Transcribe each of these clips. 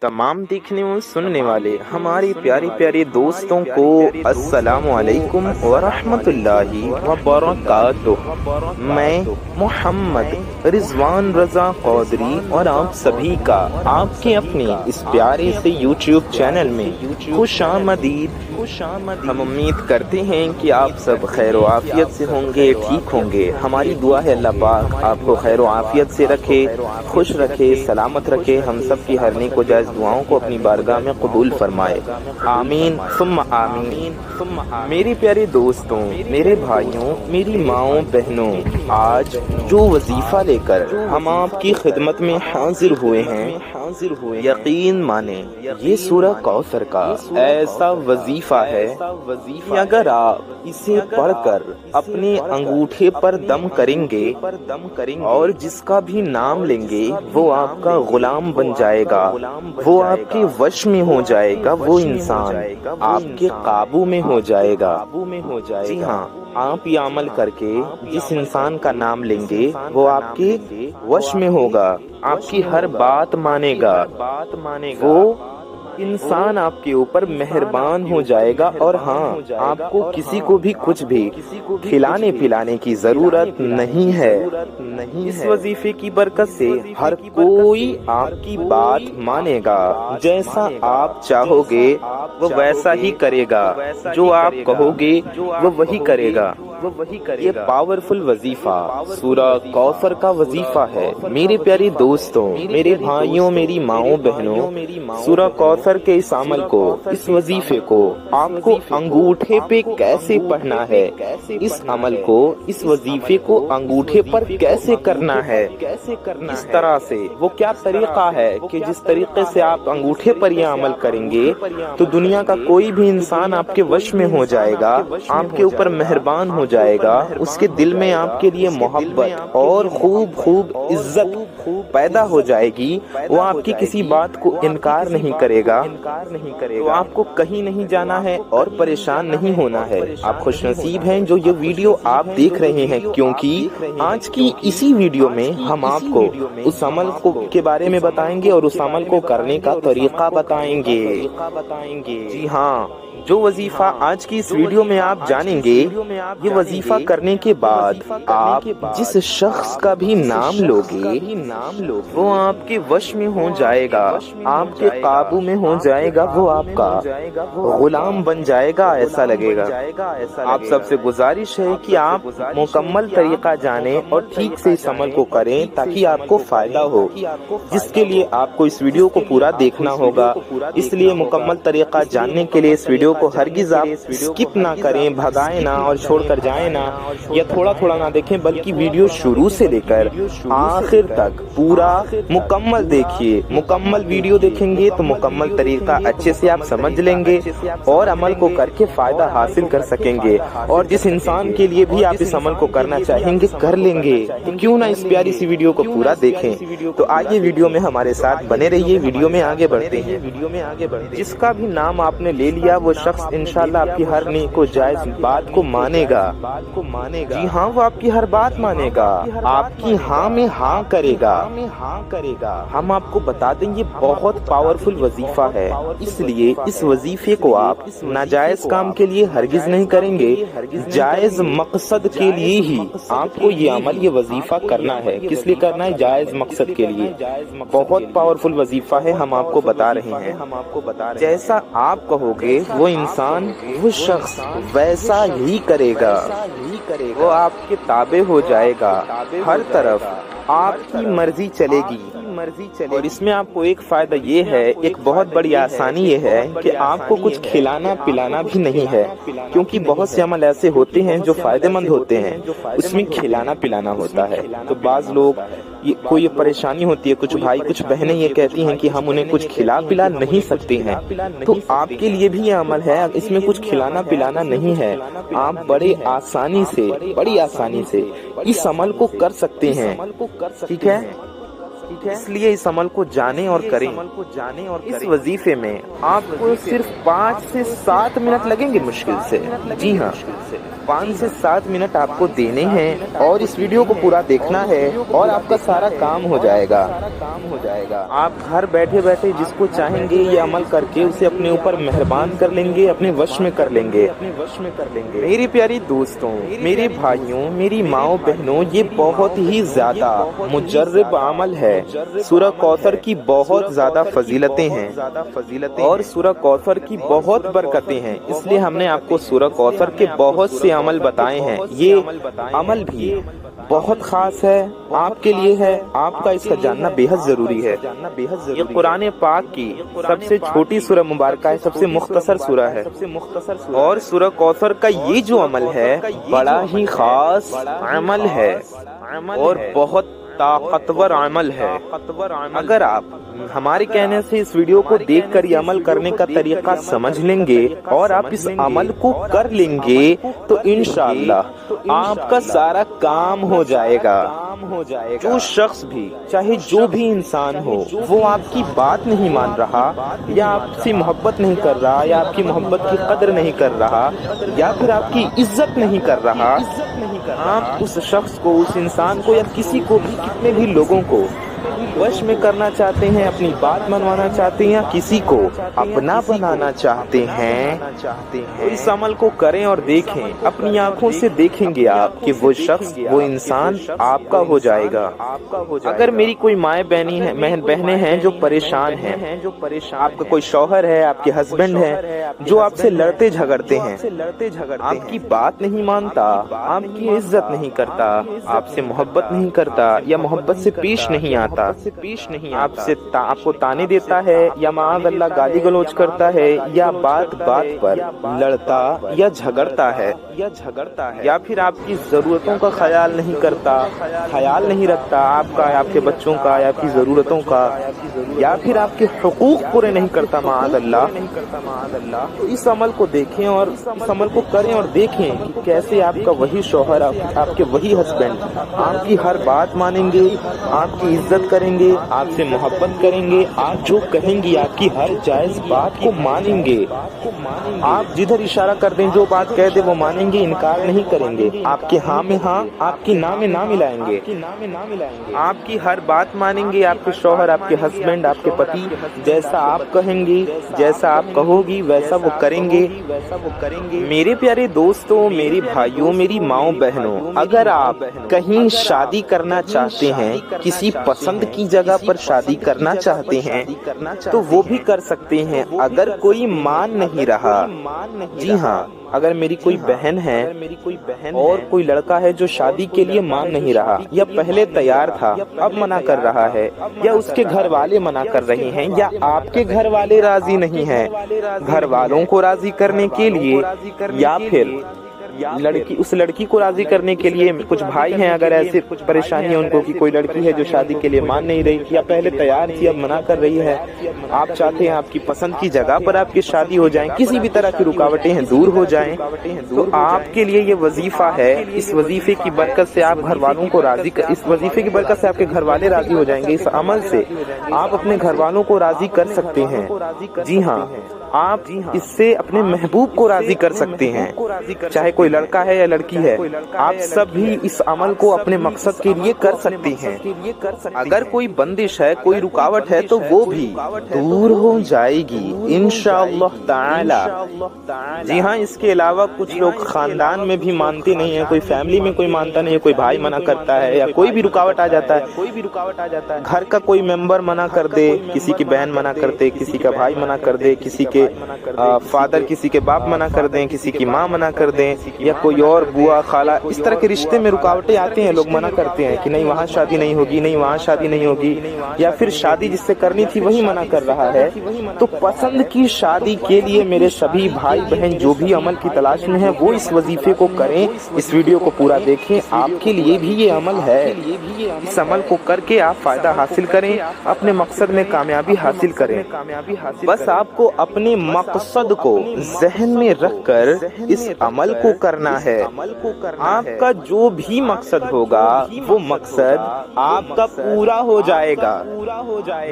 تمام دیکھنے اور سننے والے ہمارے پیارے پیارے دوستوں کو السلام علیکم ورحمۃ اللہ وبرکاتہ۔ میں محمد رضوان رضا قادری اور آپ سبھی کا آپ کے اپنے اس پیارے سے یوٹیوب چینل میں خوش آمدید۔ ہم امید کرتے ہیں کہ آپ سب خیر و عافیت سے ہوں گے، ٹھیک ہوں گے۔ ہماری دعا ہے اللہ پاک آپ کو خیر و عافیت سے رکھے، خوش رکھے، سلامت رکھے، ہم سب کی ہر نیک و جائز دعاؤں کو اپنی بارگاہ میں قبول فرمائے، آمین ثم آمین۔ میرے پیارے دوستوں، میرے بھائیوں، میری ماؤں بہنوں، آج جو وظیفہ لے کر ہم آپ کی خدمت میں حاضر ہوئے ہیں، یقین مانیں یہ سورہ کوثر کا ایسا وظیفہ ہے کہ اگر آپ اسے پڑھ کر اپنے انگوٹھے پر دم کریں گے اور جس کا بھی نام لیں گے وہ آپ کا غلام بن جائے گا، وہ آپ کے وش میں ہو جائے گا، وہ انسان آپ کے قابو میں ہو جائے گا۔ جی ہاں، آپ یہ عمل کر کے جس انسان کا نام لیں گے وہ آپ کے وش میں ہوگا، آپ کی ہر بات مانے گا، وہ انسان آپ کے اوپر مہربان ہو جائے گا، اور ہاں آپ کو کسی کو بھی کچھ بھی کھلانے پلانے کی ضرورت نہیں ہے۔ اس وظیفے کی برکت سے ہر کوئی آپ کی بات مانے گا، جیسا آپ چاہو گے وہ ویسا ہی کرے گا، جو آپ کہو گے وہ وہی کرے گا۔ یہ پاورفل وظیفہ سورہ کوثر کا وظیفہ ہے۔ میرے پیارے دوستوں، میرے بھائیوں، میری ماؤں بہنوں، سورہ کوثر کے اس عمل کو، اس وظیفے کو آپ کو انگوٹھے پہ کیسے پڑھنا ہے، اس عمل کو، اس وظیفے کو انگوٹھے پر کیسے کرنا ہے، اس طرح سے وہ کیا طریقہ ہے کہ جس طریقے سے آپ انگوٹھے پر یہ عمل کریں گے تو دنیا کا کوئی بھی انسان آپ کے وش میں ہو جائے گا، آپ کے اوپر مہربان ہو جائے گا، اس کے دل میں آپ کے لیے محبت اور خوب عزت پیدا ہو جائے گی، وہ آپ کی کسی بات کو انکار نہیں کرے گا، تو آپ کو کہیں نہیں جانا ہے اور پریشان نہیں ہونا ہے۔ آپ خوش نصیب ہیں جو یہ ویڈیو آپ دیکھ رہے ہیں، کیونکہ آج کی اسی ویڈیو میں ہم آپ کو اس عمل کے بارے میں بتائیں گے اور اس عمل کو کرنے کا طریقہ بتائیں گے۔ جی ہاں، جو وظیفہ آج کی اس ویڈیو میں آپ جانیں گے، یہ وظیفہ کرنے کے بعد آپ جس شخص کا بھی نام لوگے وہ آپ کے وش میں ہو جائے گا، آپ کے قابو میں ہو جائے گا، وہ آپ کا غلام بن جائے گا، ایسا لگے گا۔ آپ سب سے گزارش ہے کہ آپ مکمل طریقہ جانیں اور ٹھیک سے اس عمل کو کریں تاکہ آپ کو فائدہ ہو، جس کے لیے آپ کو اس ویڈیو کو پورا دیکھنا ہوگا۔ اس لیے مکمل طریقہ جاننے کے لیے اس ویڈیو کو ہرگز آپ اسکپ نہ کریں، بھگائیں نہ اور چھوڑ کر جائیں نہ، یا تھوڑا تھوڑا نہ دیکھیں، بلکہ ویڈیو شروع سے لے کر آخر تک پورا مکمل دیکھیے۔ مکمل ویڈیو دیکھیں گے تو مکمل طریقہ اچھے سے آپ سمجھ لیں گے اور عمل کو کر کے فائدہ حاصل کر سکیں گے، اور جس انسان کے لیے بھی آپ اس عمل کو کرنا چاہیں گے کر لیں گے۔ تو کیوں نہ اس پیاری سی ویڈیو کو پورا دیکھیں۔ تو آئیے ویڈیو میں ہمارے ساتھ بنے رہیے، ویڈیو میں آگے بڑھتے ہیں۔ جس کا بھی نام آپ نے لے لیا وہ شخص انشاءاللہ آپ کی ہر نیک و جائز بات کو مانے گا۔ جی ہاں، وہ آپ کی ہر بات مانے گا، آپ کی ہاں میں ہاں کرے گا۔ ہم آپ کو بتا دیں یہ بہت پاورفل وظیفہ ہے، اس لیے اس وظیفے کو آپ ناجائز کام کے لیے ہرگز نہیں کریں گے، جائز مقصد کے لیے ہی آپ کو یہ عمل، یہ وظیفہ کرنا ہے۔ کس لیے کرنا ہے؟ جائز مقصد کے لیے۔ بہت پاورفل وظیفہ ہے، ہم آپ کو بتا رہے ہیں۔ جیسا آپ کہو گے وہ انسان، وہ شخص ویسا ہی کرے گا، وہ آپ کے تابع ہو جائے گا، ہر طرف آپ کی مرضی چلے گی۔ اور اس میں آپ کو ایک فائدہ یہ ہے، ایک بہت بڑی آسانی یہ ہے کہ آپ کو کچھ کھلانا پلانا بھی نہیں ہے، کیونکہ بہت سے عمل ایسے ہوتے ہیں جو فائدہ مند ہوتے ہیں، اس میں کھلانا پلانا ہوتا ہے۔ تو بعض لوگ کوئی پریشانی ہوتی ہے، کچھ بھائی کچھ بہنیں یہ کہتی ہیں کہ ہم انہیں کچھ کھلا پلا نہیں سکتے ہیں، تو آپ کے لیے بھی یہ عمل ہے، اس میں کچھ کھلانا پلانا نہیں ہے، آپ بڑی آسانی سے اس عمل کو کر سکتے ہیں، ٹھیک ہے؟ اس لیے اس عمل کو جانیں اور کریں۔ اس وظیفے میں آپ کو صرف 5 سے 7 منٹ لگیں گے مشکل سے، جی ہاں 5 سے 7 منٹ آپ کو دینے ہیں اور اس ویڈیو کو پورا دیکھنا ہے اور آپ کا سارا کام ہو جائے گا۔ آپ گھر بیٹھے بیٹھے جس کو چاہیں گے یہ عمل کر کے اسے اپنے اوپر مہربان کر لیں گے، اپنے وش میں کر لیں گے۔ میری پیاری دوستوں، میرے بھائیوں، میری ماؤں بہنوں، یہ بہت ہی زیادہ مجرب عمل ہے۔ سورہ کوثر کی بہت زیادہ فضیلتیں ہیں اور سورہ کوثر کی بہت برکتیں ہیں، اس لیے ہم نے آپ کو سورہ کوثر کے بہت سے عمل بتائے ہیں۔ یہ عمل بھی بہت خاص ہے، آپ کے لیے ہے، آپ کا اس کا جاننا بے حد ضروری ہے۔ یہ قرآن پاک کی سب سے چھوٹی سورہ مبارکہ ہے، سب سے مختصر سورہ ہے، اور سورہ کوثر کا یہ جو عمل ہے بڑا ہی خاص عمل ہے اور بہت طاقتور عمل ہے۔ اگر آپ ہمارے کہنے سے اس ویڈیو کو دیکھ کر یہ عمل کرنے کا طریقہ سمجھ لیں گے اور آپ اس عمل کو کر لیں گے تو انشاءاللہ آپ کا سارا کام ہو جائے گا۔ جو شخص بھی، چاہے جو بھی انسان ہو، وہ آپ کی بات نہیں مان رہا یا آپ سے محبت نہیں کر رہا یا آپ کی محبت کی قدر نہیں کر رہا یا پھر آپ کی عزت نہیں کر رہا، آپ اس شخص کو، اس انسان کو یا کسی کو بھی، کتنے بھی لوگوں کو وش میں کرنا چاہتے ہیں، اپنی بات منوانا چاہتے ہیں یا کسی کو اپنا بنانا چاہتے ہیں، تو اس عمل کو کریں اور دیکھیں، اپنی آنکھوں سے دیکھیں گے آپ کہ وہ شخص، وہ انسان آپ کا ہو جائے گا۔ اگر میری کوئی مائیں بہنیں ہیں جو پریشان ہیں، آپ کا کوئی شوہر ہے، آپ کے ہسبینڈ ہیں جو آپ سے لڑتے جھگڑتے ہیں، آپ کی بات نہیں مانتا، آپ کی عزت نہیں کرتا، آپ سے محبت نہیں کرتا یا محبت سے پیش نہیں آتا، آپ کو تانے دیتا ہے یا معاذ اللہ گالی گلوچ کرتا ہے یا بات بات پر لڑتا یا جھگڑتا ہے یا پھر آپ کی ضرورتوں کا خیال نہیں کرتا، خیال نہیں رکھتا آپ کا، آپ کے بچوں کا یا آپ کی ضرورتوں کا، یا پھر آپ کے حقوق پورے نہیں کرتا معاذ اللہ، تو اس عمل کو دیکھیں اور اس عمل کو کریں اور دیکھیں کہ کیسے آپ کا وہی شوہر، آپ کے وہی ہسبینڈ آپ کی ہر بات مانیں گے، آپ کی عزت کریں گے، آپ سے محبت کریں گے، آپ جو کہیں گی آپ کی ہر جائز بات کو مانیں گے، آپ جدھر اشارہ کر دیں جو بات کہہ دیں وہ مانیں گے، انکار نہیں کریں گے، آپ کے ہاں میں ہاں، آپ کی نہ میں نہ ملائیں گے، آپ کی ہر بات مانیں گے، آپ کے شوہر، آپ کے ہسبینڈ، آپ کے پتی جیسا آپ کہیں گے، جیسا آپ کہو گی ویسا وہ کریں گے۔ میرے پیارے دوستوں، میری بھائیوں، میری ماؤں بہنوں، اگر آپ کہیں شادی کرنا چاہتے ہیں، کسی پسند کی جگہ پر شادی کرنا چاہتے ہیں تو وہ بھی کر سکتے ہیں۔ اگر کوئی مان نہیں رہا، جی ہاں، اگر میری کوئی بہن ہے اور کوئی لڑکا ہے جو شادی کے لیے مان نہیں رہا یا پہلے تیار تھا اب منع کر رہا ہے، یا اس کے گھر والے منع کر رہے ہیں یا آپ کے گھر والے راضی نہیں ہیں، گھر والوں کو راضی کرنے کے لیے یا پھر اس لڑکی کو راضی کرنے کے لیے کچھ بھائی ہیں، اگر ایسے کچھ پریشانی ہے ان کو کہ کوئی لڑکی ہے جو شادی کے لیے مان نہیں رہی یا پہلے تیار تھی اب منع کر رہی ہے، آپ چاہتے ہیں آپ کی پسند کی جگہ پر آپ کی شادی ہو جائیں، کسی بھی طرح کی رکاوٹیں ہیں دور ہو جائیں، تو آپ کے لیے یہ وظیفہ ہے۔ اس وظیفے کی برکت سے آپ گھر والوں کو راضی اس وظیفے کی برکت سے آپ کے گھر والے راضی ہو جائیں گے، اس عمل سے آپ اپنے گھر والوں کو راضی کر سکتے ہیں، جی ہاں، آپ اس سے اپنے محبوب کو راضی کر سکتے ہیں، چاہے کوئی لڑکا ہے یا لڑکی ہے، آپ سب بھی اس عمل کو اپنے مقصد کے لیے کر سکتے ہیں۔ اگر کوئی بندش ہے، کوئی رکاوٹ ہے تو وہ بھی دور ہو جائے گی انشاءاللہ تعالی۔ جی ہاں، اس کے علاوہ کچھ لوگ خاندان میں بھی مانتے نہیں ہیں، کوئی فیملی میں کوئی مانتا نہیں ہے، کوئی بھائی منع کرتا ہے یا کوئی بھی رکاوٹ آ جاتا ہے، گھر کا کوئی ممبر منع کر دے، کسی کی بہن منع کر دے، کسی کا بھائی منع کر دے، کسی کے فادر، کسی کے باپ منع کر دیں، کسی کی ماں منع کر دیں یا کوئی اور بوا خالہ، اس طرح کے رشتے میں رکاوٹیں آتی ہیں، لوگ منع کرتے ہیں کہ نہیں وہاں شادی نہیں ہوگی، نہیں وہاں شادی نہیں ہوگی، یا پھر شادی جس سے کرنی تھی وہی منع کر رہا ہے، تو پسند کی شادی کے لیے میرے سبھی بھائی بہن جو بھی عمل کی تلاش میں ہیں وہ اس وظیفے کو کریں، اس ویڈیو کو پورا دیکھیں، آپ کے لیے بھی یہ عمل ہے، اس عمل کو کر کے آپ فائدہ حاصل کریں، اپنے مقصد میں کامیابی حاصل کریں۔ بس آپ کو اپنے مقصد کو ذہن میں رکھ کر اس عمل کو کرنا ہے۔ آپ کا جو بھی مقصد ہوگا وہ مقصد آپ کا پورا ہو جائے گا۔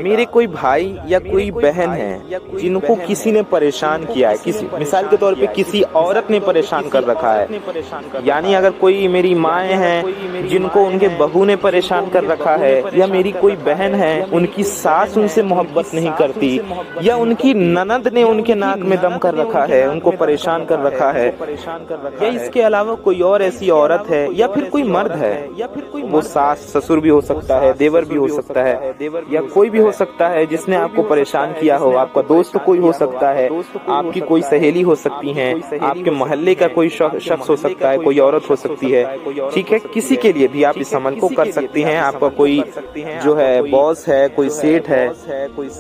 میرے کوئی بھائی یا کوئی بہن ہے جن کو کسی نے پریشان کیا ہے، مثال کے طور پہ کسی عورت نے پریشان کر رکھا ہے، یعنی اگر کوئی میری مائیں ہیں جن کو ان کے بہو نے پریشان کر رکھا ہے، یا میری کوئی بہن ہے ان کی ساس ان سے محبت نہیں کرتی، یا ان کی نند نے ان کے ناک میں دم کر رکھا ہے، ان کو پریشان کر رکھا ہے، یا اس کے علاوہ کوئی اور ایسی عورت ہے یا پھر کوئی مرد ہے، وہ ساس سسر بھی ہو سکتا ہے، دیور بھی ہو سکتا ہے، یا کوئی بھی ہو سکتا ہے جس نے آپ کو پریشان کیا ہو، آپ کا دوست کوئی ہو سکتا ہے، آپ کی کوئی سہیلی ہو سکتی ہیں، آپ کے محلے کا کوئی شخص ہو سکتا ہے، کوئی عورت ہو سکتی ہے، ٹھیک ہے، کسی کے لیے بھی آپ اس عمل کو کر سکتے ہیں۔ آپ کا کوئی جو ہے باس ہے، کوئی سیٹ ہے،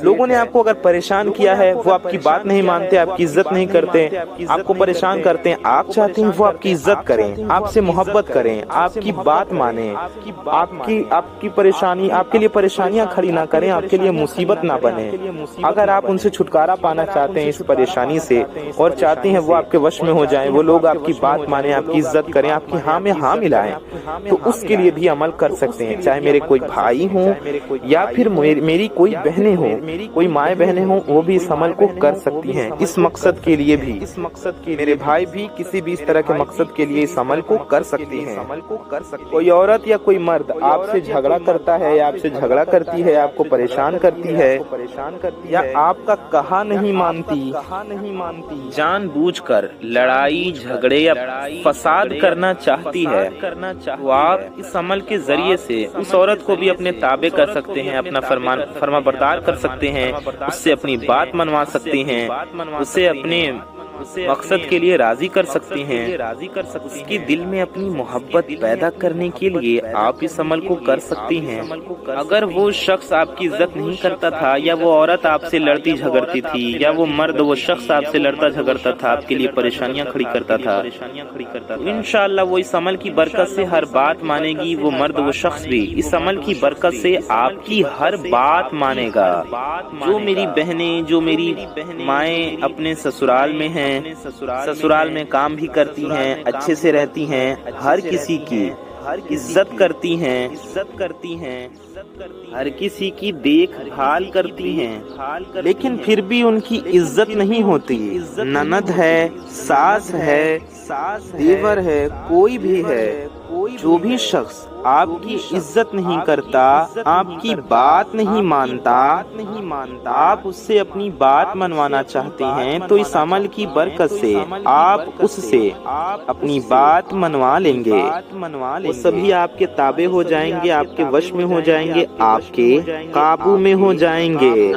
لوگوں نے آپ کو اگر پریشان کیا ہے، وہ آپ کی بات نہیں مانتے، آپ کی عزت نہیں کرتے، آپ کو پریشان کرتے ہیں، آپ چاہتے ہیں وہ آپ کی عزت کریں، آپ سے محبت کریں، آپ کی بات مانیں، آپ کی پریشانی، آپ کے لیے پریشانیاں کھڑی نہ کریں، آپ کے لیے مصیبت نہ بنے۔ اگر آپ ان سے چھٹکارا پانا چاہتے ہیں اس پریشانی سے اور چاہتے ہیں وہ آپ کے وش میں ہو جائیں، وہ لوگ آپ کی بات مانیں، آپ کی عزت کریں، آپ کی ہاں میں ہاں ملائیں، تو اس کے لیے بھی عمل کر سکتے ہیں۔ چاہے میرے کوئی بھائی ہوں یا پھر میری کوئی بہنیں ہوں، کوئی مائیں بہنیں ہوں، وہ بھی اس عمل کو کر سکتی ہیں اس مقصد کے لیے بھی۔ میرے بھائی بھی کسی بھی اس طرح کے مقصد کے لیے اس عمل کو کر سکتی ہیں۔ کوئی عورت یا کوئی مرد آپ سے جھگڑا کرتا ہے یا آپ سے جھگڑا کرتی ہے، آپ کو پریشان کرتی ہے یا آپ کا کہا نہیں مانتی، جان بوجھ کر لڑائی جھگڑے یا فساد کرنا چاہتی ہے، تو آپ اس عمل کے ذریعے سے اس عورت کو بھی اپنے تابع کر سکتے ہیں، اپنا فرما بردار کر سکتے ہیں، اس سے اپنی بات منوا سکتے ہیں، اسے اپنے مقصد کے لیے راضی کر سکتے ہیں، اس کی دل میں اپنی محبت پیدا کرنے کے لیے آپ اس عمل کو کر سکتی ہیں۔ اگر وہ شخص آپ کی عزت نہیں کرتا تھا، یا وہ عورت آپ سے لڑتی جھگڑتی تھی، یا وہ مرد وہ شخص آپ سے لڑتا جھگڑتا تھا، آپ کے لیے پریشانیاں کھڑی کرتا تھا، انشاءاللہ وہ اس عمل کی برکت سے ہر بات مانے گی۔ وہ مرد وہ شخص بھی اس عمل کی برکت سے آپ کی ہر بات مانے گا۔ جو میری بہنیں، جو میری مائیں اپنے سسرال میں ہیں، سسرال میں کام بھی کرتی ہیں، اچھے سے رہتی ہیں، ہر کسی کی عزت کرتی ہیں، ہر کسی کی دیکھ بھال کرتی ہیں، لیکن پھر بھی ان کی عزت نہیں ہوتی۔ نند ہے، ساس ہے، دیور ہے، کوئی بھی ہے، جو بھی شخص آپ کی عزت نہیں کرتا، آپ کی بات نہیں مانتا، آپ اس سے اپنی بات منوانا چاہتے ہیں، تو اس عمل کی برکت سے آپ اس سے اپنی بات منوا لیں گے، وہ سبھی آپ کے تابع ہو جائیں گے، آپ کے وش میں ہو جائیں گے، آپ کے قابو میں ہو جائیں گے۔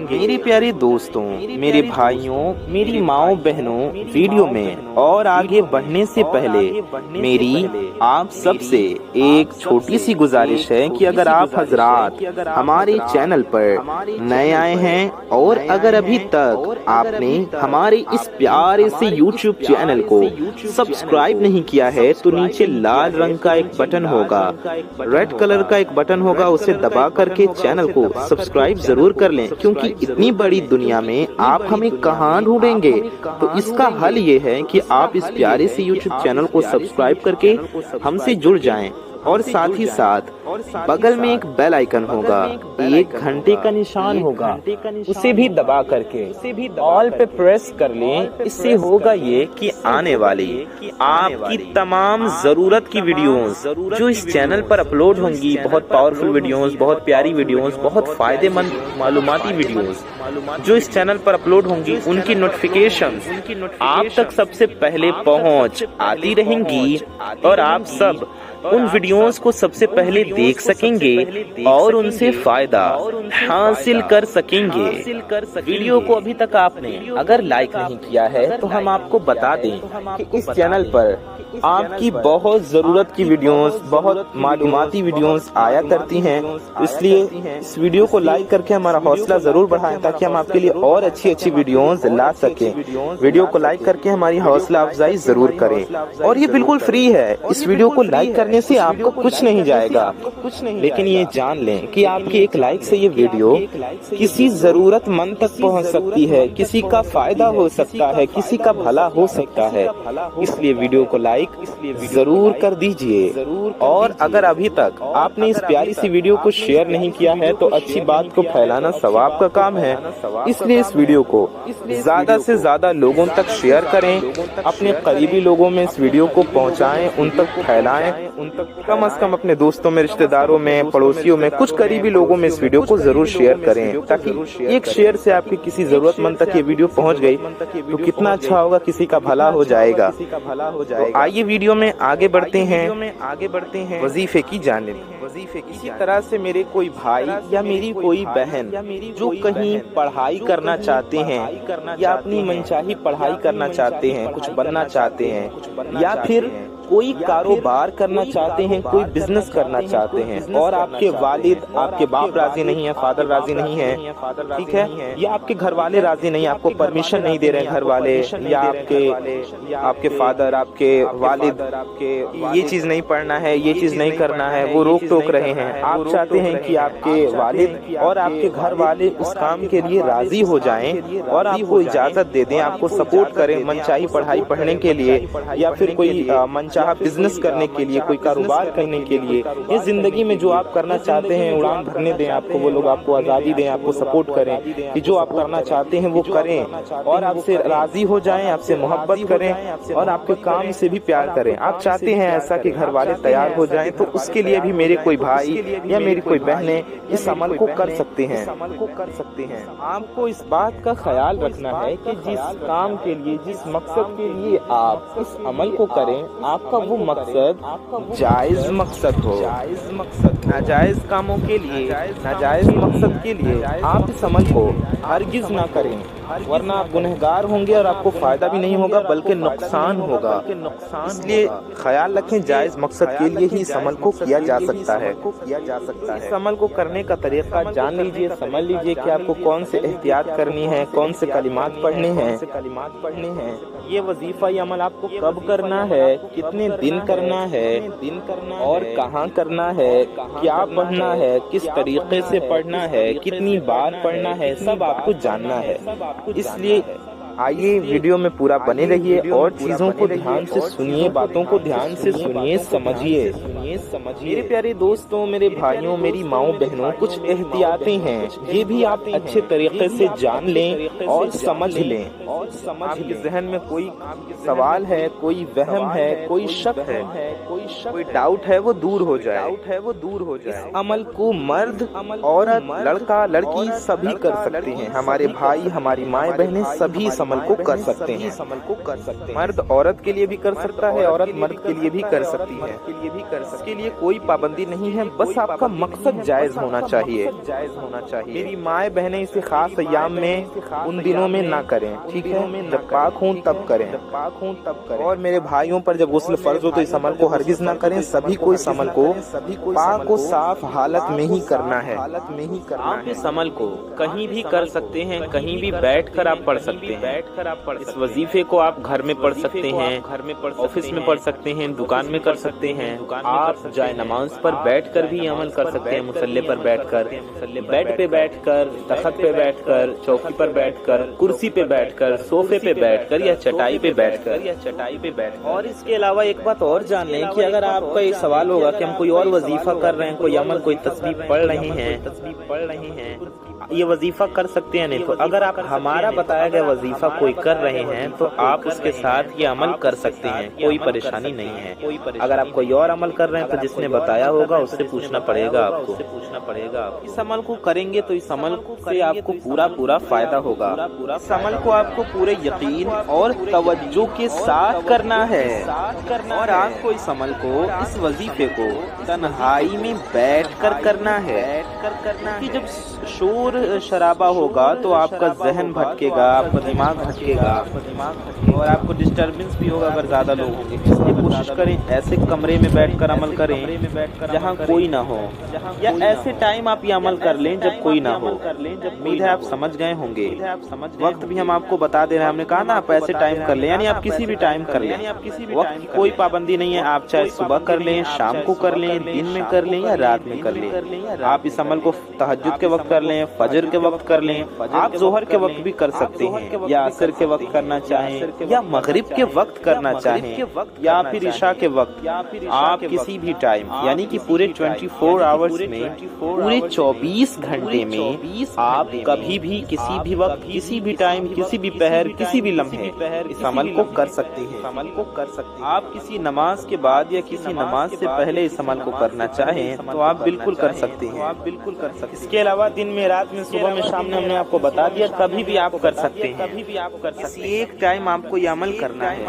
میرے پیارے دوستوں، میرے بھائیوں، میری ماؤں بہنوں، ویڈیو میں اور آگے بڑھنے سے پہلے میری آپ سب سے ایک چھوٹی سی گزارش ہے کہ اگر آپ حضرات ہمارے چینل پر نئے آئے ہیں اور اگر ابھی تک آپ نے ہمارے اس پیارے سے یوٹیوب چینل کو سبسکرائب نہیں کیا ہے، تو نیچے لال رنگ کا ایک بٹن ہوگا، ریڈ کلر کا ایک بٹن ہوگا، اسے دبا کر کے چینل کو سبسکرائب ضرور کر لیں، کیونکہ اتنی بڑی دنیا میں آپ ہمیں کہاں ڈھونڈیں گے۔ تو اس کا حل یہ ہے کہ آپ اس پیارے سے یوٹیوب چینل کو سبسکرائب کر کے ہم سے جڑ جائیں، اور ساتھ ہی ساتھ بغل میں ایک بیل آئیکن ہوگا، ایک گھنٹے کا نشان ہوگا، اسے بھی دبا کر کے آل پہ پریس کر لیں۔ اس سے ہوگا یہ کہ آنے والی آپ کی تمام ضرورت کی ویڈیوز جو اس چینل پر اپلوڈ ہوں گی، بہت پاورفل ویڈیوز، بہت پیاری ویڈیوز، بہت فائدے مند معلوماتی ویڈیوز جو اس چینل پر اپلوڈ ہوں گی، ان کی نوٹیفیکیشنز آپ تک سب سے پہلے پہنچ آتی رہیں گی، اور آپ سب ان ویڈیوز کو سب سے پہلے دیکھ سکیں گے اور ان سے فائدہ حاصل کر سکیں گے۔ ویڈیو کو ابھی تک آپ نے اگر لائک نہیں کیا ہے تو ہم آپ کو بتا دیں کہ اس چینل پر آپ کی بہت ضرورت کی ویڈیوز، بہت معلوماتی ویڈیوز آیا کرتی ہیں، اس لیے اس ویڈیو کو لائک کر کے ہمارا حوصلہ ضرور بڑھائیں تاکہ ہم آپ کے لیے اور اچھی اچھی ویڈیوز لا سکیں۔ ویڈیو کو لائک کر کے ہماری حوصلہ افزائی ضرور کریں، اور یہ بالکل فری ہے۔ اس ویڈیو کو لائک کرنے سے آپ کو کچھ نہیں جائے گا، لیکن یہ جان لیں کہ آپ کی ایک لائک سے یہ ویڈیو کسی ضرورت مند تک پہنچ سکتی ہے، کسی کا فائدہ ہو سکتا ہے، کسی کا بھلا ہو سکتا ہے۔ اس لیے ویڈیو کو لائک ضرور کر دیجئے، اور اگر ابھی تک آپ نے اس پیاری سی ویڈیو کو شیئر نہیں کیا ہے تو اچھی بات کو پھیلانا ثواب کا کام ہے، اس لیے اس ویڈیو کو زیادہ سے زیادہ لوگوں تک شیئر کریں، اپنے قریبی لوگوں میں اس ویڈیو کو پہنچائیں، ان تک پھیلائیں، کم از کم اپنے دوستوں میں، رشتہ داروں میں، پڑوسیوں میں، کچھ قریبی لوگوں میں اس ویڈیو کو ضرور شیئر کریں، تاکہ ایک شیئر سے آپ کی کسی ضرورت مند تک یہ ویڈیو پہنچ گئی تو کتنا اچھا ہوگا، کسی کا بھلا ہو جائے گا۔ تو آئیے ویڈیو میں آگے بڑھتے ہیں وظیفے کی جانب۔ اسی طرح سے میرے کوئی بھائی یا میری کوئی بہن جو کہیں پڑھائی کرنا چاہتے ہیں یا اپنی منچاہی پڑھائی کرنا چاہتے ہیں، کچھ بننا چاہتے ہیں، یا پھر کوئی کاروبار کرنا چاہتے ہیں، کوئی بزنس کرنا چاہتے ہیں، اور آپ کے والد، آپ کے باپ راضی نہیں ہیں، فادر راضی نہیں ہیں، ٹھیک ہے، یا آپ کے گھر والے راضی نہیں، آپ کو پرمیشن نہیں دے رہے ہیں گھر والے، یا آپ کے فادر، آپ کے والد یہ چیز نہیں پڑھنا ہے، یہ چیز نہیں کرنا ہے، وہ روک ٹوک رہے ہیں، آپ چاہتے ہیں کہ آپ کے والد اور آپ کے گھر والے اس کام کے لیے راضی ہو جائیں اور آپ کو اجازت دے دیں، آپ کو سپورٹ کریں منچاہی پڑھائی پڑھنے کے لیے، یا پھر کوئی منچاہا بزنس کرنے کے لیے، کوئی کاروبار کرنے کے لیے، یہ زندگی میں جو آپ کرنا چاہتے ہیں اڑان بھرنے دیں آپ کو، وہ لوگ آپ کو آزادی دیں، آپ کو سپورٹ کریں کہ جو آپ کرنا چاہتے ہیں وہ کریں، اور آپ سے راضی ہو جائیں، آپ سے محبت کریں، اور آپ کے کام سے بھی پیار کریں۔ آپ چاہتے ہیں ایسا کہ گھر والے تیار ہو جائیں، تو اس کے لیے بھی میرے کوئی بھائی یا میری کوئی بہنیں اس عمل کو کر سکتے ہیں۔ آپ کو اس بات کا خیال رکھنا ہے کہ جس کام کے لیے، جس مقصد کے لیے آپ اس عمل کو کریں، آپ کا وہ مقصد جائز مقصد ہو۔ ناجائز کاموں کے لیے، ناجائز مقصد کے لیے آپ اس عمل کو ہرگز نہ کریں، ورنہ آپ گنہگار ہوں گے اور آپ کو فائدہ بھی نہیں ہوگا بلکہ نقصان ہوگا۔ اس لیے خیال رکھیں جائز مقصد کے لیے ہی اس عمل کو کیا جا سکتا ہے۔ اس عمل کو کرنے کا طریقہ جان لیجئے، سمجھ لیجئے کہ آپ کو کون سے احتیاط کرنی ہے، کون سے کلمات پڑھنے ہیں۔ یہ وظیفہ، یہ عمل آپ کو کب کرنا ہے، کتنے دن کرنا ہے، اور کہاں کرنا ہے، کیا پڑھنا ہے، کس طریقے سے پڑھنا ہے، کتنی بار پڑھنا ہے، سب آپ کو جاننا ہے۔ اس لیے آئیے ویڈیو میں پورا بنے رہیے اور چیزوں کو دھیان سے سنیے، باتوں کو دھیان سے سنیے، سمجھیے۔ میرے پیارے دوستوں، میرے بھائیوں، میری ماؤں بہنوں، کچھ احتیاطیں ہیں، یہ بھی آپ اچھے طریقے سے جان لیں اور سمجھ لیں۔ آپ کے ذہن میں کوئی سوال ہے، کوئی وہم ہے، کوئی شک ہے، کوئی ڈاؤٹ ہے، وہ دور ہو جائے۔ اس عمل کو مرد، عورت، لڑکا، لڑکی سبھی کر سکتے ہیں، ہمارے بھائی، ہماری مائیں بہنیں سبھی اس عمل کو کر سکتے ہیں۔ مرد عورت کے لیے بھی کر سکتا ہے، عورت مرد کے لیے بھی کر سکتی ہے، اس کے لیے کوئی پابندی نہیں ہے، بس آپ کا مقصد جائز ہونا چاہیے۔ میری مائیں بہنیں اسے خاص ایام میں، ان دنوں میں نہ کریں، ٹھیک ہے، جب پاک ہوں تب کریں۔ اور میرے بھائیوں پر جب غسل فرض ہو تو اس عمل کو ہرگز نہ کریں، سبھی کو اس عمل کو پاک و صاف حالت میں ہی کرنا ہے۔ آپ اس عمل کو کہیں بھی کر سکتے ہیں، کہیں بھی بیٹھ کر آپ پڑھ سکتے ہیں۔ اس وظیفے کو آپ گھر میں پڑھ سکتے ہیں، آفس میں پڑھ سکتے ہیں، دکان میں کر سکتے ہیں، آپ جائے نماز پر بیٹھ کر بھی عمل کر سکتے ہیں، مصلی پر بیٹھ کر، بیڈ پہ بیٹھ کر، تخت پہ بیٹھ کر، چوکی پر بیٹھ کر، کرسی پہ بیٹھ کر، صوفے پہ بیٹھ کر، یا چٹائی پہ بیٹھ کر۔ اور اس کے علاوہ ایک بات اور جان لیں کہ اگر آپ کا یہ سوال ہوگا کہ ہم کوئی اور وظیفہ کر رہے ہیں، کوئی عمل، کوئی تسبیح پڑھ رہے ہیں، یہ وظیفہ کر سکتے ہیں نہیں، تو اگر آپ ہمارا بتایا گیا وظیفہ کوئی کر رہے ہیں تو آپ اس کے ساتھ یہ عمل کر سکتے ہیں، کوئی پریشانی نہیں ہے۔ اگر آپ کوئی اور عمل کر رہے ہیں تو جس نے بتایا ہوگا اس سے پوچھنا پڑے گا آپ کو۔ اس عمل کو کریں گے تو اس عمل سے آپ کو پورا فائدہ ہوگا۔ اس عمل کو آپ کو پورے یقین اور توجہ کے ساتھ کرنا ہے، اور آپ کو اس عمل کو، اس وظیفے کو تنہائی میں بیٹھ کر کرنا ہے، کہ جب شور شرابہ ہوگا تو آپ کا ذہن بھٹکے گا، آپ کا دماغ بھٹکے گا اور آپ کو ڈسٹربنس بھی ہوگا اگر زیادہ لوگ ہوں گے۔ اس لیے کوشش کریں ایسے کمرے میں بیٹھ کر عمل کریں جہاں کوئی نہ ہو، یا ایسے ٹائم آپ یہ عمل کر لیں جب کوئی نہ ہو۔ امید ہے آپ سمجھ گئے ہوں گے۔ وقت بھی ہم آپ کو بتا دے رہے ہیں، ہم نے کہا نا آپ ایسے ٹائم کر لیں، یعنی آپ کسی بھی ٹائم کر لیں، وقت کی کوئی پابندی نہیں ہے، آپ چاہے صبح کر لیں، شام کو کر لیں، دن میں کر لیں یا رات میں کر لیں۔ آپ اس عمل کو تہجد کے وقت کر لیں، فجر کے وقت کر لیں، آپ ظہر کے وقت بھی کر سکتے ہیں، یا عصر کے وقت کرنا چاہیں یا مغرب کے وقت کرنا چاہیں یا پھر عشاء کے وقت، آپ کسی بھی ٹائم، یعنی کہ پورے 24 آورز میں، پورے 24 گھنٹے میں آپ کبھی بھی کسی بھی وقت کسی بھی ٹائم کسی بھی پہر کسی بھی لمحے اس عمل کو کر سکتے ہیں۔ آپ کسی نماز کے بعد یا کسی نماز سے پہلے اس عمل کو کرنا چاہیں تو آپ بالکل کر سکتے ہیں۔ اس کے علاوہ دن میں، رات میں، صبح میں، شام میں، ہم نے آپ کو بتا دیا کبھی بھی آپ کر سکتے ہیں۔ کسی ایک ٹائم آپ کو یہ عمل کرنا ہے۔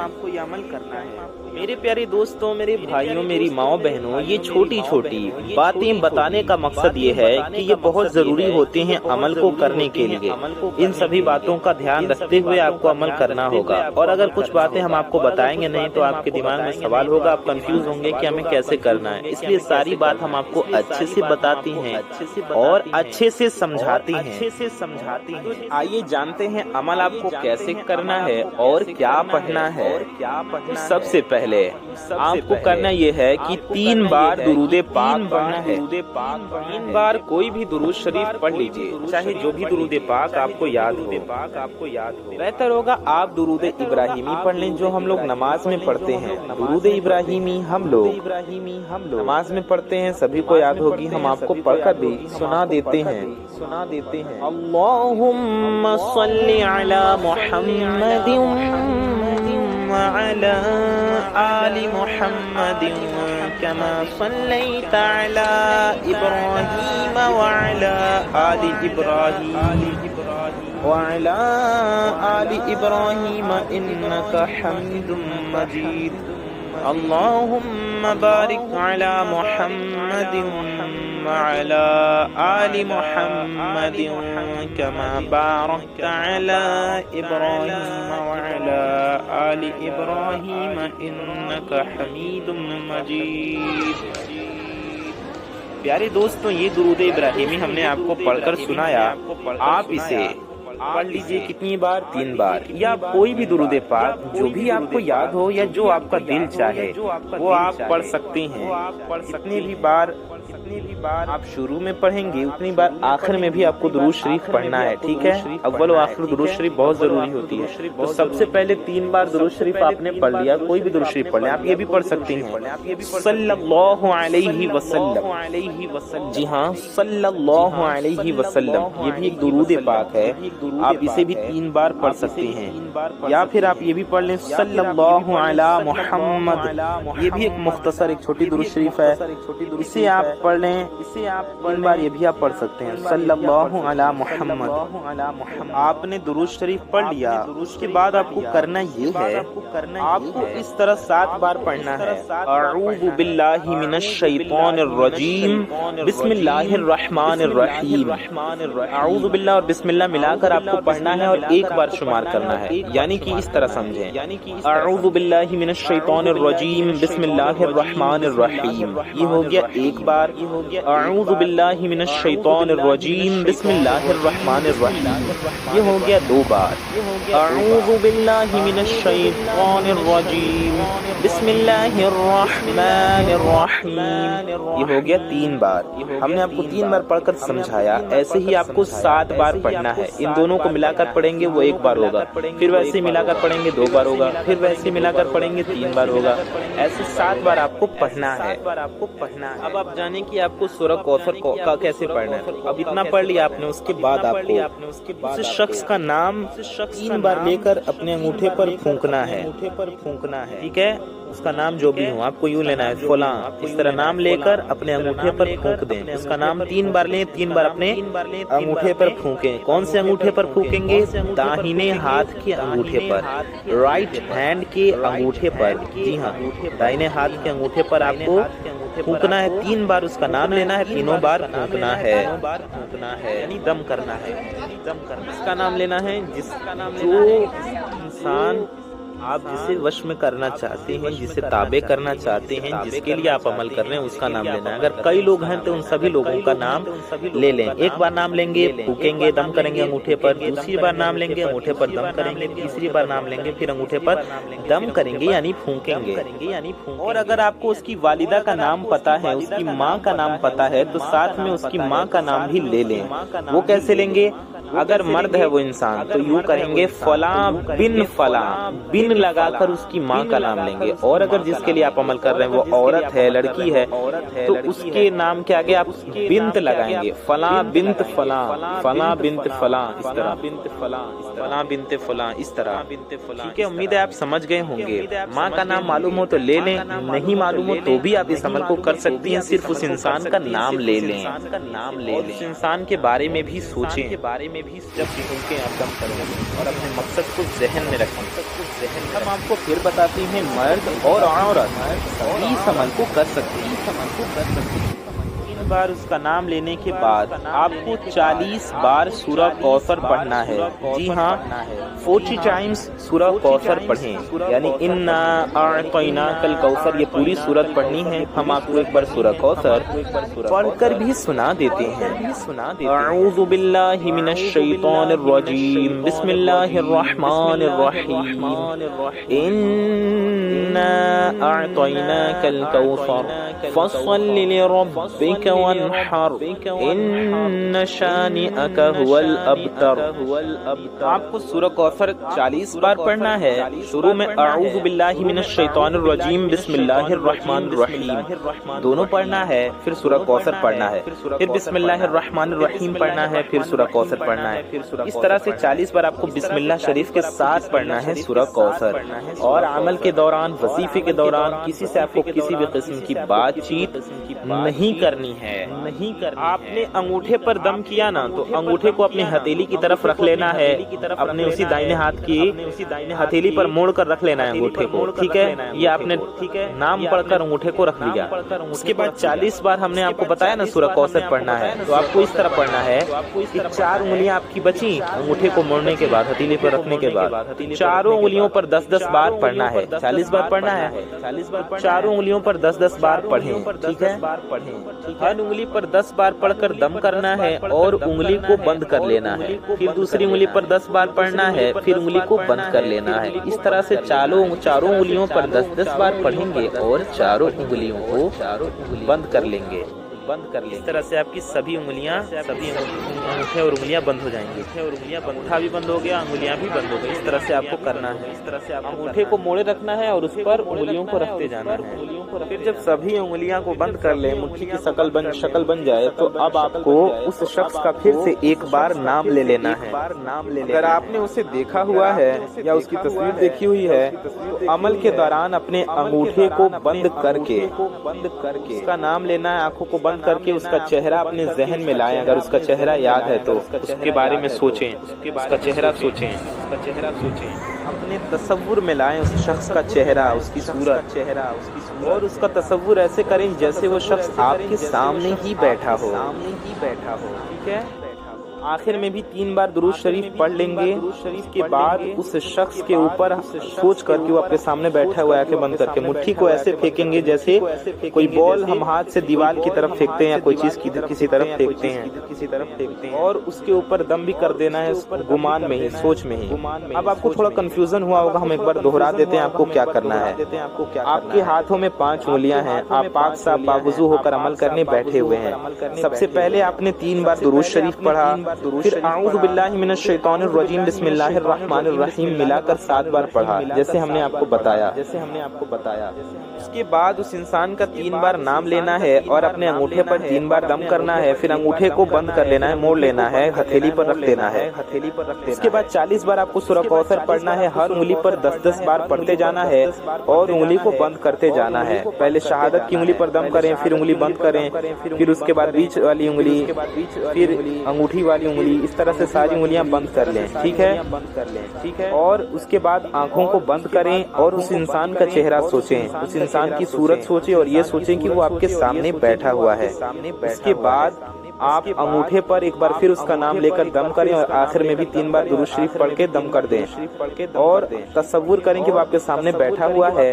میرے پیارے دوستوں، میرے بھائیوں، میری ماؤں بہنوں، یہ چھوٹی چھوٹی باتیں بتانے کا مقصد یہ ہے کہ یہ بہت ضروری ہوتے ہیں عمل کو کرنے کے لیے۔ ان سبھی باتوں کا دھیان رکھتے ہوئے آپ کو عمل کرنا ہوگا، اور اگر کچھ باتیں ہم آپ کو بتائیں گے نہیں تو آپ کے دماغ میں سوال ہوگا، آپ کنفیوز ہوں گے کہ ہمیں کیسے کرنا ہے۔ اس لیے ساری بات ہم آپ کو اچھے سے بتاتے ہیں اور اچھے سے سمجھاتے ہیں۔ آئیے جانتے ہیں عمل آپ کو کیسے کرنا ہے اور کیا پڑھنا ہے۔ سب سے پہلے آپ کو کرنا یہ ہے کہ 3 بار درود پاک پڑھنا ہے۔ 3 بار کوئی بھی درود شریف پڑھ لیجئے، چاہے جو بھی درود پاک آپ کو یاد ہو۔ بہتر ہوگا آپ درود ابراہیمی پڑھ لیں جو ہم لوگ نماز میں پڑھتے ہیں۔ درود ابراہیمی ہم لوگ نماز میں پڑھتے ہیں، سبھی کو یاد ہوگی، ہم آپ کو پڑھ کر بھی سنا دیتے ہیں۔ اللہم صلی علی محمد وعلى آل محمد كما صليت على إبراهيم وعلى آل إبراهيم إنك حميد مجيد اللهم بارك على محمد وعلى آل محمد كما باركت على إبراهيم وعلى آل إبراهيم إنك حميد مجيد۔ پیارے دوستوں، یہ درود ابراہیمی ہم نے آپ کو پڑھ کر سنایا، آپ اسے پڑھ لیجئے کتنی بار؟ 3 بار، یا کوئی بھی درود پاک جو بھی آپ کو یاد ہو یا جو آپ کا دل چاہے وہ آپ پڑھ سکتے ہیں۔ جتنی بھی بار آپ شروع میں پڑھیں گے اتنی بار آخر میں بھی آپ کو درود شریف پڑھنا ہے، ٹھیک ہے؟ اول و آخر درود شریف بہت ضروری ہوتی ہے، تو سب سے پہلے 3 بار درود شریف آپ نے پڑھ لیا، کوئی بھی درود شریف پڑھ لیں، آپ یہ بھی پڑھ سکتے ہیں صلی اللہ علیہ وسلم۔ جی ہاں، صلی اللہ علیہ وسلم، یہ بھی ایک درود پاک ہے، آپ اسے بھی 3 بار پڑھ سکتے ہیں، یا پھر آپ یہ بھی پڑھ لیں صلی اللہ علی محمد، یہ بھی ایک مختصر ایک چھوٹی درود شریف ہے، اسے آپ پڑھ لیں، 3 بار یہ بھی آپ پڑھ سکتے ہیں صلی اللہ علی محمد۔ آپ نے درود شریف پڑھ لیا، اس کے بعد آپ کو کرنا یہ ہے، آپ کو اس طرح 7 بار پڑھنا ہے، اعوذ باللہ من الشیطان الرجیم بسم اللہ الرحمن الرحیم۔ اعوذ باللہ اور بسم اللہ ملا کر آپ کو پڑھنا ہے اور 1 بار شمار کرنا ہے، یعنی کہ اس طرح سمجھیں، اعوذ باللہ من الشیطان الرجیم بسم اللہ الرحمن الرحیم، یہ ہو گیا 1 بار۔ اعوذ باللہ من الشیطان الرجیم بسم اللہ الرحمن الرحیم، یہ ہو گیا 2 بار۔ اعوذ باللہ من الشیطان الرجیم بسم اللہ الرحمن الرحیم، یہ ہو گیا 3 بار۔ ہم نے آپ کو 3 بار پڑھ کر سمجھایا، ایسے ہی آپ کو 7 بار پڑھنا ہے، ان دونوں کو ملا کر پڑھیں گے وہ 1 بار ہوگا، پھر ویسے ملا کر پڑھیں گے 2 بار ہوگا، پھر ویسے ملا کر پڑھیں گے 3 بار ہوگا، ایسے 7 بار آپ کو پڑھنا ہے۔ اب آپ جانیں کہ آپ کو سورہ کوثر کا کیسے پڑھنا ہے۔ اب اتنا پڑھ لیا آپ نے، اس کے بعد آپ کو اس شخص کا نام 3 بار لے کر اپنے انگوٹھے پر پھونکنا ہے، ٹھیک ہے؟ اس کا نام جو بھی ہو آپ کو یوں لینا ہے فلاں، اس طرح نام لے کر اپنے انگوٹھے پر پھونک دیں، اس کا نام 3 بار لیں، 3 بار اپنے انگوٹھے پر پھونکیں۔ کون سے انگوٹھے پر پھونکیں گے؟ داہنے ہاتھ کے انگوٹھے پر، رائٹ ہینڈ کے انگوٹھے پر، جی ہاں، دائنے ہاتھ کے انگوٹھے پر آپ کو پھونکنا ہے 3 بار اس کا نام لینا ہے، تینوں بار پھونکنا ہے، یعنی دم کرنا ہے۔ اس کا نام لینا ہے جو انسان آپ جسے وش میں کرنا چاہتے ہیں، جسے تابع کرنا چاہتے ہیں، جس کے لیے آپ عمل کر رہے ہیں، اس کا نام لینا ہے۔ اگر کئی لوگ ہیں تو ان سبھی لوگوں کا نام لے لیں۔ ایک بار نام لیں گے، پھونکیں گے، دم کریں گے انگوٹھے پر، دوسری بار نام لیں گے، انگوٹھے پر دم کریں گے، تیسری بار نام لیں گے، پھر انگوٹھے پر دم کریں گے یعنی پھونکیں گے۔ اور اگر آپ کو اس کی والدہ کا نام پتا ہے، اس کی ماں کا نام پتا ہے، تو ساتھ میں اس کی ماں کا نام بھی لے لیں۔ وہ کیسے لیں گے؟ اگر مرد ہے وہ انسان تو یوں کریں گے فلاں بن فلاں، بن لگا کر اس کی ماں کا نام لیں گے۔ اور اگر جس کے لیے آپ عمل کر رہے ہیں وہ عورت ہے، لڑکی ہے، تو اس کے نام کے آگے آپ بنت لگائیں گے، فلاں بنت فلاں، فلاں بنت فلاں، اس طرح فلاں بنت فلاں، اس طرح۔ ٹھیک ہے، امید ہے آپ سمجھ گئے ہوں گے۔ ماں کا نام معلوم ہو تو لے لیں، نہیں معلوم ہو تو بھی آپ اس عمل کو کر سکتی ہیں، صرف اس انسان کا نام لے لیں اور اس انسان کے بارے میں بھی سوچیں، جب بھی پھونکیں آپ دم کریں اور اپنے مقصد کو ذہن میں رکھیں۔ ہم آپ کو پھر بتاتے ہیں مرد اور عورت سبھی اس عمل کو کر سکتے ہیں۔ 3 بار اس کا نام لینے کے بعد آپ کو 40 بار سورہ کوثر پڑھنا ہے۔ جی ہاں، 40 ٹائمز سورہ کوثر پڑھیں، یعنی انا اعطیناک الکوثر، یہ پوری سورت پڑھنی ہے۔ ہم آپ کو ایک بار سورہ کوثر پڑھ کر بھی سنا دیتے ہیں۔ اعوذ باللہ من الشیطان الرجیم، بسم اللہ الرحمن الرحیم، انا اعطیناک الکوثر فصل لربک وانحر ان شانئک هو الابتر۔ آپ کو سورہ کوثر 40 بار پڑھنا ہے۔ شروع میں اعوذ باللہ من الشیطان الرجیم بسم اللہ الرحمن الرحیم دونوں پڑھنا ہے، پھر سورہ کوثر پڑھنا ہے، پھر بسم اللہ الرحمن الرحیم پڑھنا ہے، پھر سورہ کوثر پڑھنا ہے۔ اس طرح سے 40 بار آپ کو بسم اللہ شریف کے ساتھ پڑھنا ہے سورہ کوثر۔ اور عمل کے دوران، وظیفے کے دوران کسی سے آپ کو کسی بھی قسم کی بات چیت نہیں کرنی ہے۔ آپ نے انگوٹھے پر دم کیا نا، تو انگوٹھے کو اپنی ہتھیلی کی طرف رکھ لینا ہے، اپنے اسی دائیں ہاتھ کی ہتھیلی پر موڑ کر رکھ لینا ہے انگوٹھے کو۔ ٹھیک ہے، یہ آپ نے نام پڑھ کر انگوٹھے کو رکھ لیا۔ اس کے بعد 40 بار ہم نے آپ کو بتایا نا سورہ کوثر پڑھنا ہے، تو آپ کو اس طرح پڑھنا ہے کہ 4 انگلیاں آپ کی بچی انگوٹھے کو موڑنے کے بعد، ہتھیلی پر رکھنے کے بعد، چاروں انگلیوں پر 10-10 بار پڑھنا ہے۔ 40 بار پڑھنا ہے، چاروں انگلیوں پر 10-10 بار پڑھیں۔ ٹھیک ہے، ہر انگلی پر 10 بار پڑھ کر دم کرنا ہے اور انگلی کو بند کر لینا ہے، پھر دوسری انگلی پر 10 بار پڑھنا ہے، پھر انگلی کو بند کر لینا ہے۔ اس طرح سے چاروں انگلیوں پر 10-10 بار پڑھیں گے اور چاروں انگلیوں کو بند کر لیں گے۔ اس طرح سے آپ کی سبھی انگلیاں، انگوٹھے اور انگلیاں بند ہو جائیں گی، انگوٹھا بھی بند ہو گیا، انگلیاں بھی بند ہو گئی۔ اس طرح سے آپ کو کرنا ہے، اس طرح سے انگوٹھے کو موڑے رکھنا ہے اور اس پر انگلیوں کو رکھتے جانا ہے۔ پھر جب سبھی انگلیاں کو بند کر لیں، مٹھی کی شکل بن جائے، تو اب آپ کو اس شخص کا پھر سے ایک بار نام لے لینا ہے۔ اگر آپ نے اسے دیکھا ہوا ہے یا اس کی تصویر دیکھی ہوئی ہے، تو عمل کے دوران اپنے انگوٹھے کو بند کر کے اس کا نام لینا ہے، آنکھوں کو بند کر کے اس کا چہرہ اپنے ذہن میں لائیں۔ اگر اس کا چہرہ یاد ہے تو اس کے بارے میں سوچیں، اس کا چہرہ سوچیں، اپنے تصور میں لائیں اس شخص کا چہرہ، اس کی صورت، اور اس کا تصور ایسے کریں جیسے وہ شخص آپ کے سامنے ہی بیٹھا ہو۔ ٹھیک ہے، آخر میں بھی 3 بار درود شریف پڑھ لیں گے۔ اس کے بعد اس شخص کے اوپر سوچ کر کہ وہ اپنے سامنے بیٹھا ہوا ہے، آنکھیں بند کر کے مٹھی کو ایسے پھینکیں گے جیسے کوئی بال ہم ہاتھ سے دیوار کی طرف پھینکتے ہیں یا کوئی چیز کی کسی طرف پھینکتے ہیں، اور اس کے اوپر دم بھی کر دینا ہے گمان میں ہی، سوچ میں ہی۔ اب آپ کو تھوڑا کنفیوژن ہوا ہوگا، ہم ایک بار دوہرا دیتے ہیں آپ کو کیا کرنا ہے۔ آپ کے ہاتھوں میں 5 انگلیاں ہیں، آپ پاک صاحب باوضو ہو کر عمل کرنے بیٹھے ہوئے ہیں۔ سب سے پہلے آپ نے 3 بار درود شریف پڑھا، پھر اعوذ باللہ من الشیطان الرجیم بسم اللہ الرحمن الرحیم ملا کر 7 بار پڑھا، جیسے ہم نے آپ کو بتایا۔ اس کے بعد اس انسان کا 3 بار نام لینا ہے اور اپنے انگوٹھے پر 3 بار دم کرنا ہے، پھر انگوٹھے کو بند کر لینا ہے، موڑ لینا ہے، ہتھیلی پر رکھ دینا ہے۔ اس کے بعد 40 بار آپ کو سورہ کوثر پڑھنا ہے، ہر انگلی پر 10-10 بار پڑھتے جانا ہے اور انگلی کو بند کرتے جانا ہے۔ پہلے شہادت کی انگلی پر دم کریں، پھر انگلی بند کریں، پھر اس کے بعد بیچ والی انگلی، پھر انگوٹھی والی والی انگلی، اس طرح سے ساری انگلیاں بند کر لیں، ٹھیک ہے، اور اس کے بعد آنکھوں کو بند کریں اور اس انسان کا چہرہ سوچیں، اس انسان کی صورت سوچیں اور یہ سوچیں کہ وہ آپ کے سامنے بیٹھا ہوا ہے۔ اس کے بعد آپ انگوٹھے پر ایک بار پھر اس کا نام لے کر دم کریں اور آخر میں بھی 3 بار درود شریف پڑھ کے دم کر دیں، اور تصور کریں کہ وہ آپ کے سامنے بیٹھا ہوا ہے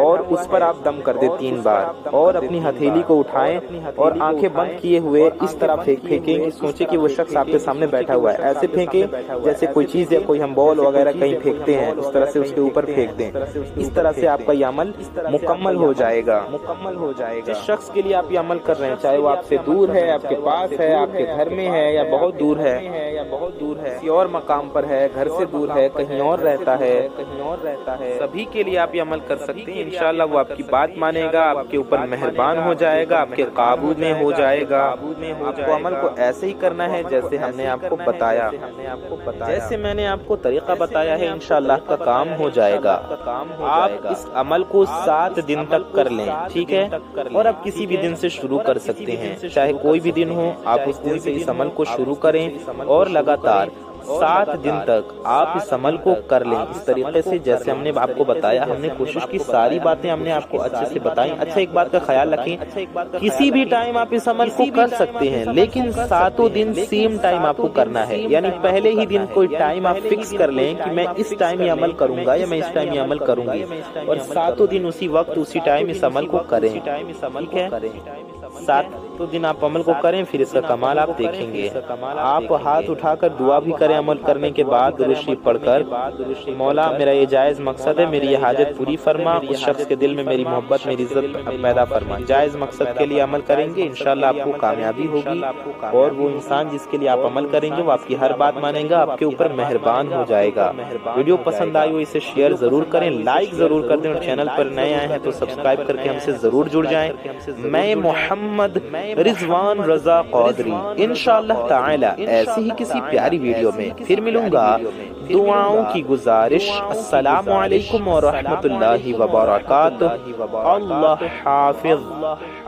اور اس پر آپ دم کر دیں 3 بار، اور اپنی ہتھیلی کو اٹھائیں اور آنکھیں بند کیے ہوئے اس طرح پھینکیں کہ سوچیں کہ وہ شخص آپ کے سامنے بیٹھا ہوا ہے۔ ایسے پھینکیں جیسے کوئی چیز یا کوئی ہم بال وغیرہ کہیں پھینکتے ہیں، اس طرح سے اس کے اوپر پھینک دیں۔ اس طرح سے آپ کا یہ عمل مکمل ہو جائے گا۔ جس شخص کے لیے آپ یہ عمل کر رہے ہیں، چاہے وہ آپ سے دور ہے، آپ کے پاس ہے، آپ کے گھر میں ہے، یا بہت دور ہے، کسی اور مقام پر ہے، گھر سے دور ہے، کہیں اور رہتا ہے، سبھی کے لیے آپ یہ عمل کر سکتے ہیں۔ انشاءاللہ وہ آپ کی بات مانے گا، آپ کے اوپر مہربان ہو جائے گا، آپ کے قابو میں ہو جائے گا۔ آپ کو عمل کو ایسے ہی کرنا ہے جیسے ہم نے آپ کو بتایا، جیسے میں نے آپ کو طریقہ بتایا ہے، انشاءاللہ آپ کا کام ہو جائے گا۔ آپ اس عمل کو 7 دن تک کر لیں، ٹھیک ہے، اور آپ کسی بھی دن سے شروع کر سکتے ہیں، چاہے کوئی بھی دن ہو، آپ اس دن سے اس عمل کو شروع کریں اور لگاتار 7 دن تک آپ اس عمل کو کر لیں اس طریقے سے جیسے ہم نے آپ کو بتایا۔ ہم نے کوشش کی ساری باتیں ہم نے آپ کو اچھے سے بتائیں۔ اچھا، ایک بات کا خیال رکھیں، کسی بھی ٹائم آپ اس عمل کو کر سکتے ہیں، لیکن 7 دن سیم ٹائم آپ کو کرنا ہے، یعنی پہلے ہی دن کوئی ٹائم آپ فکس کر لیں کہ میں اس ٹائم یہ عمل کروں گا یا میں اس ٹائم یہ عمل کروں گی، اور 7 دن اسی وقت اسی ٹائم اس عمل کو کریں، ٹھیک ہے۔ 7 دن آپ عمل کو کریں، پھر اس کا کمال آپ دیکھیں گے۔ آپ ہاتھ اٹھا کر دعا بھی کریں عمل کرنے کے بعد، درود شریف پڑھ کر، مولا میرا یہ جائز مقصد ہے، میری یہ حاجت پوری فرما، اس شخص کے دل میں میری محبت میری عزت پیدا فرما۔ جائز مقصد کے لیے عمل کریں گے، انشاءاللہ آپ کو کامیابی ہوگی، اور وہ انسان جس کے لیے آپ عمل کریں گے وہ آپ کی ہر بات مانیں گا، آپ کے اوپر مہربان ہو جائے گا۔ ویڈیو پسند آئی ہو اسے شیئر ضرور کریں، لائک ضرور کر دیں، اور چینل پر نئے آئے ہیں تو سبسکرائب کر کے ہم سے ضرور جڑ جائیں۔ میں محمد رضوان رضا قادری انشاءاللہ تعالی ایسی ہی کسی پیاری ویڈیو میں پھر ملوں گا۔ دعاؤں کی گزارش، السلام علیکم ورحمۃ اللہ وبرکاتہ۔ اللہ حافظ۔